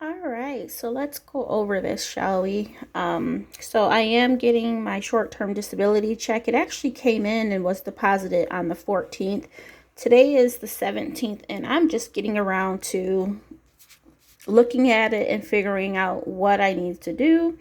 All right, so let's go over this, shall we? So I am getting my short-term disability check. It actually came in and was deposited on the 14th. Today is the 17th, and I'm just getting around to looking at it and figuring out what I need to do.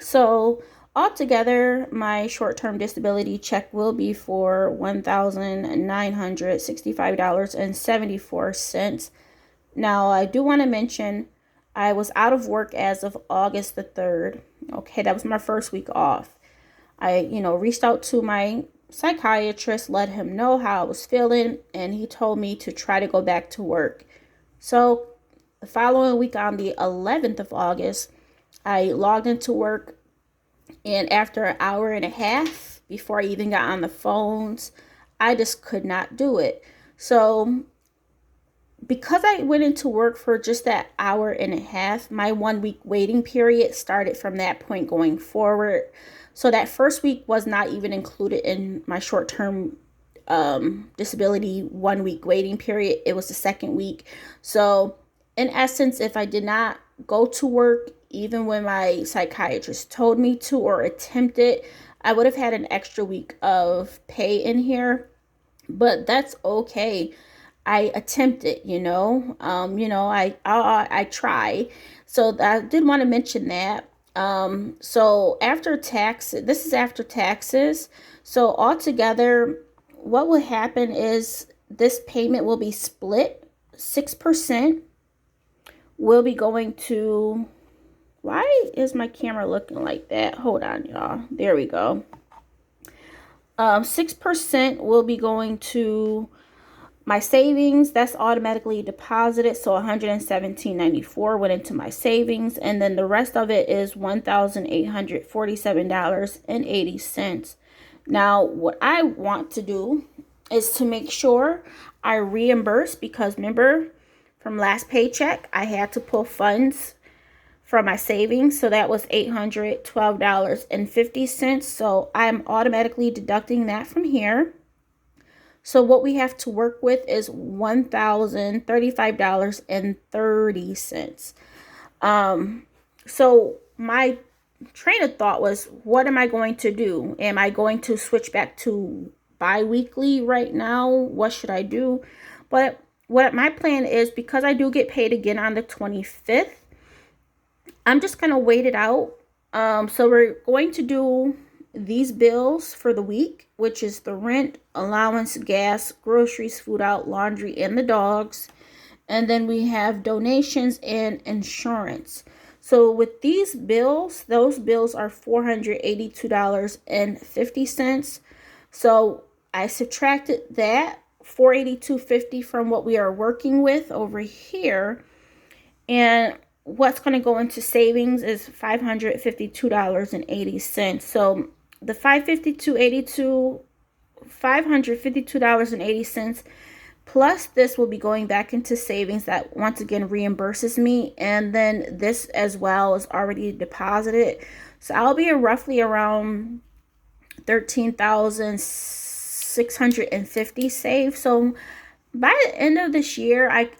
So altogether, my short-term disability check will be for $1,965.74. Now, I do want to mention I was out of work as of August the 3rd. Okay, that was my first week off. I, reached out to my psychiatrist, let him know how I was feeling, and he told me to try to go back to work. So, the following week on the 11th of August, I logged into work, and after an hour and a half before I even got on the phones, I just could not do it. So, because I went into work for just that hour and a half, my 1 week waiting period started from that point going forward. So that first week was not even included in my short-term disability 1 week waiting period. It was the second week. So in essence, if I did not go to work, even when my psychiatrist told me to or attempted, I would have had an extra week of pay in here. But that's okay. I attempted, I try. So I did want to mention that. So after tax, this is after taxes. So altogether, what will happen is this payment will be split. 6% will be going to, why is my camera looking like that? Hold on, y'all. There we go. 6% will be going to my savings. That's automatically deposited, so $117.94 went into my savings, and then the rest of it is $1,847.80. Now, what I want to do is to make sure I reimburse, because remember from last paycheck I had to pull funds from my savings, so that was $812.50. So I'm automatically deducting that from here. So what we have to work with is $1,035.30. So my train of thought was, what am I going to do? Am I going to switch back to bi-weekly right now? What should I do? But what my plan is, because I do get paid again on the 25th, I'm just going to wait it out. So we're going to do these bills for the week, which is the rent, allowance, gas, groceries, food out, laundry, and the dogs. And then we have donations and insurance. So with these bills, those bills are $482.50. So I subtracted that $482.50 from what we are working with over here. And what's going to go into savings is $552.80. So the $552.80 plus this will be going back into savings that once again reimburses me, and then this as well is already deposited. So I'll be roughly around 13,650 saved. So by the end of this year, I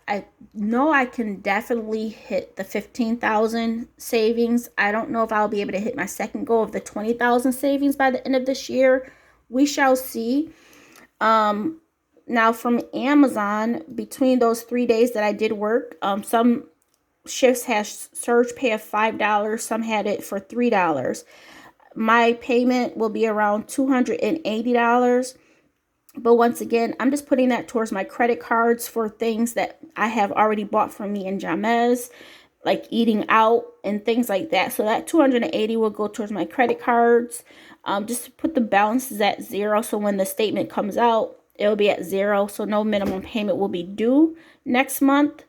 know I can definitely hit the 15,000 savings. I don't know if I'll be able to hit my second goal of the 20,000 savings by the end of this year. We shall see. Now from Amazon, between those 3 days that I did work, some shifts had surge pay of $5. Some had it for $3. My payment will be around $280. But once again, I'm just putting that towards my credit cards for things that I have already bought from me and Jamez, like eating out and things like that. So that $280 will go towards my credit cards, just to put the balances at zero. So when the statement comes out, it'll be at zero. So no minimum payment will be due next month.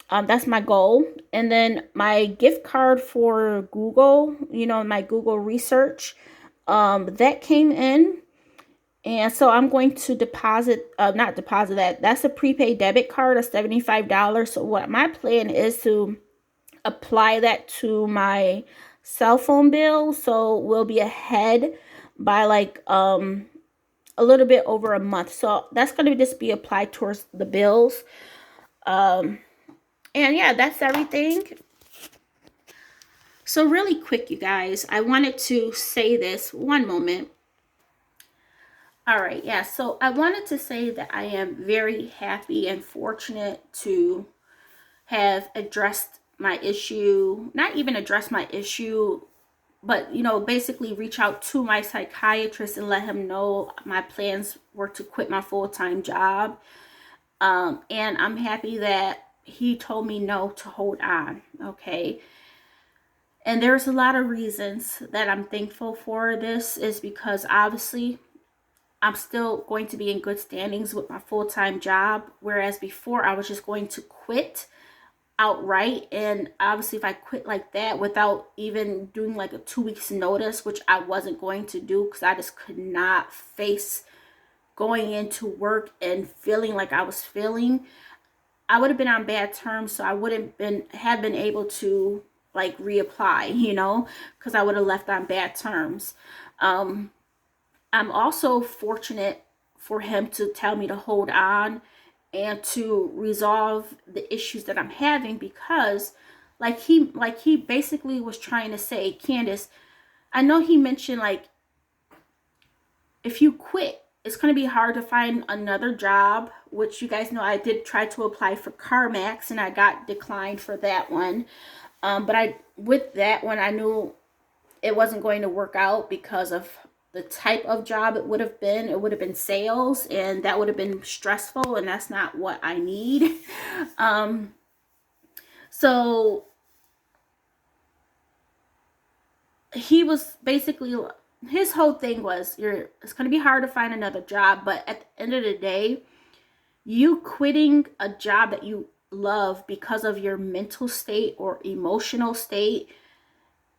That's my goal. And then my gift card for Google, my Google research, that came in. And so I'm going to not deposit that. That's a prepaid debit card of $75. So what my plan is to apply that to my cell phone bill. So we'll be ahead by like a little bit over a month. So that's going to just be applied towards the bills. And yeah, that's everything. So really quick, you guys, I wanted to say this one moment. All right, yeah, so I wanted to say that I am very happy and fortunate to have addressed my issue, not even address my issue, but basically reach out to my psychiatrist and let him know my plans were to quit my full-time job. And I'm happy that he told me no, to hold on. Okay. And there's a lot of reasons that I'm thankful for this, is because obviously I'm still going to be in good standings with my full-time job, whereas before I was just going to quit outright. And obviously if I quit like that without even doing like a 2 weeks notice, which I wasn't going to do because I just could not face going into work and feeling like I was feeling, I would have been on bad terms. So I wouldn't have been able to like reapply, because I would have left on bad terms. I'm also fortunate for him to tell me to hold on and to resolve the issues that I'm having, because like he basically was trying to say, Candace, I know he mentioned like if you quit, it's going to be hard to find another job, which you guys know I did try to apply for CarMax and I got declined for that one. But with that one, I knew it wasn't going to work out because of the type of job it would have been. It would have been sales, and that would have been stressful, and that's not what I need. So he was basically, his whole thing was, it's going to be hard to find another job, but at the end of the day, you quitting a job that you love because of your mental state or emotional state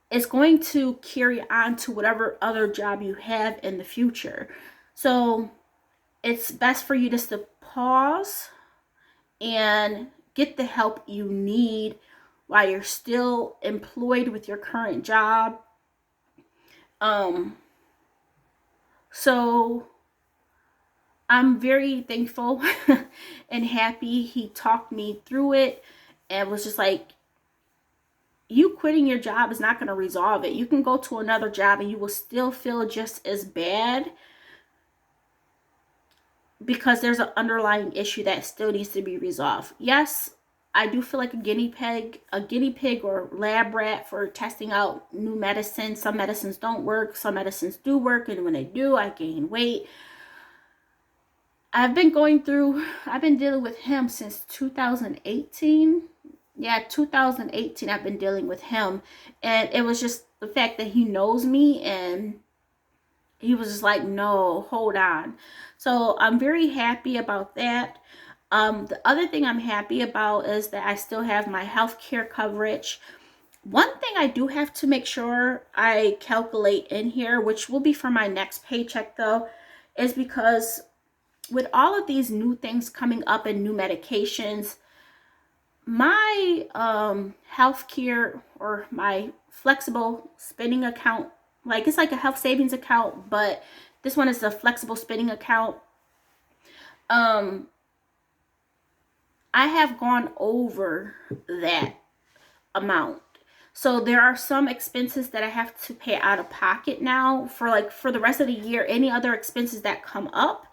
is going to carry on to whatever other job you have in the future. So it's best for you just to pause and get the help you need while you're still employed with your current job. So I'm very thankful and happy he talked me through it and was just like, you quitting your job is not going to resolve it. You can go to another job and you will still feel just as bad because there's an underlying issue that still needs to be resolved. Yes, I do feel like a guinea pig or lab rat for testing out new medicine. Some medicines don't work, some medicines do work, and when they do, I gain weight. I've been dealing with him since 2018. Yeah, 2018 I've been dealing with him, and it was just the fact that he knows me, and he was just like, no, hold on. So I'm very happy about that. The other thing I'm happy about is that I still have my health care coverage. One thing I do have to make sure I calculate in here, which will be for my next paycheck though, is because with all of these new things coming up and new medications, my healthcare or my flexible spending account, like it's like a health savings account, but this one is a flexible spending account. I have gone over that amount. So there are some expenses that I have to pay out of pocket now for the rest of the year. Any other expenses that come up,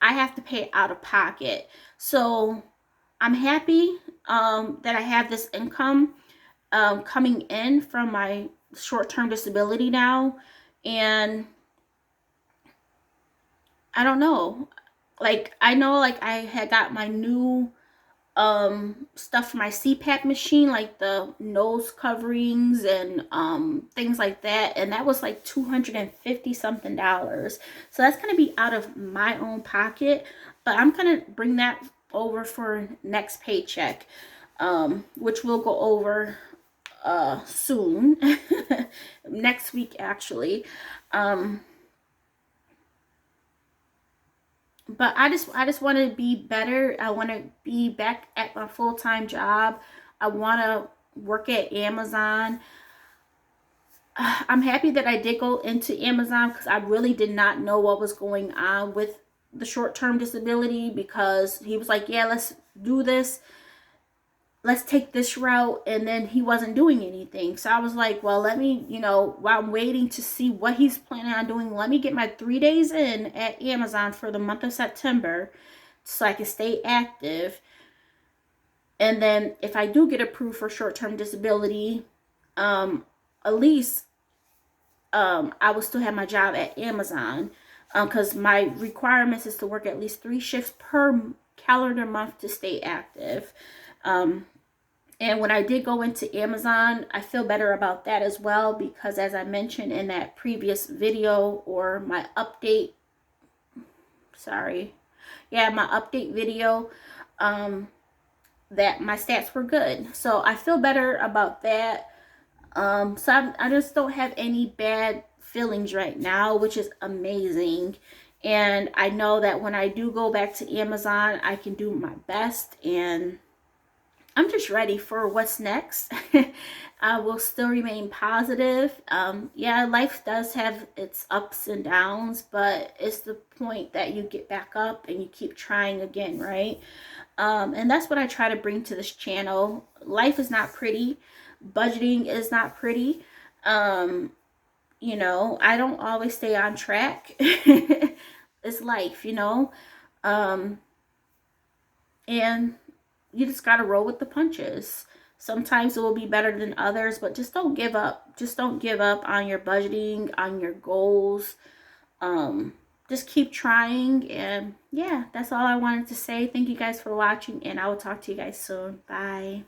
I have to pay out of pocket. So I'm happy that I have this income coming in from my short-term disability now. And I don't know, like I know like I had got my new stuff for my CPAP machine, like the nose coverings and things like that, and that was like $250 something. So that's going to be out of my own pocket, but I'm going to bring that over for next paycheck, which we'll go over soon. Next week actually. But I just want to be better. I want to be back at my full-time job. I want to work at Amazon. I'm happy that I did go into Amazon because I really did not know what was going on with the short-term disability, because he was like, yeah, let's do this. let's take this route. And then he wasn't doing anything. So I was like, well, let me, while I'm waiting to see what he's planning on doing, let me get my 3 days in at Amazon for the month of September so I can stay active. And then if I do get approved for short-term disability, at least I will still have my job at Amazon, because my requirements is to work at least 3 shifts per calendar month to stay active. And when I did go into Amazon, I feel better about that as well, because as I mentioned in that previous video, or my update, my update video, that my stats were good. So I feel better about that. So I just don't have any bad feelings right now, which is amazing. And I know that when I do go back to Amazon, I can do my best, and I'm just ready for what's next. I will still remain positive. Yeah, life does have its ups and downs, but it's the point that you get back up and you keep trying again, right? And that's what I try to bring to this channel. Life is not pretty. Budgeting is not pretty. I don't always stay on track. It's life, and you just got to roll with the punches. Sometimes it will be better than others, but just don't give up. Just don't give up on your budgeting, on your goals. Just keep trying. And yeah, that's all I wanted to say. Thank you guys for watching, and I will talk to you guys soon. Bye.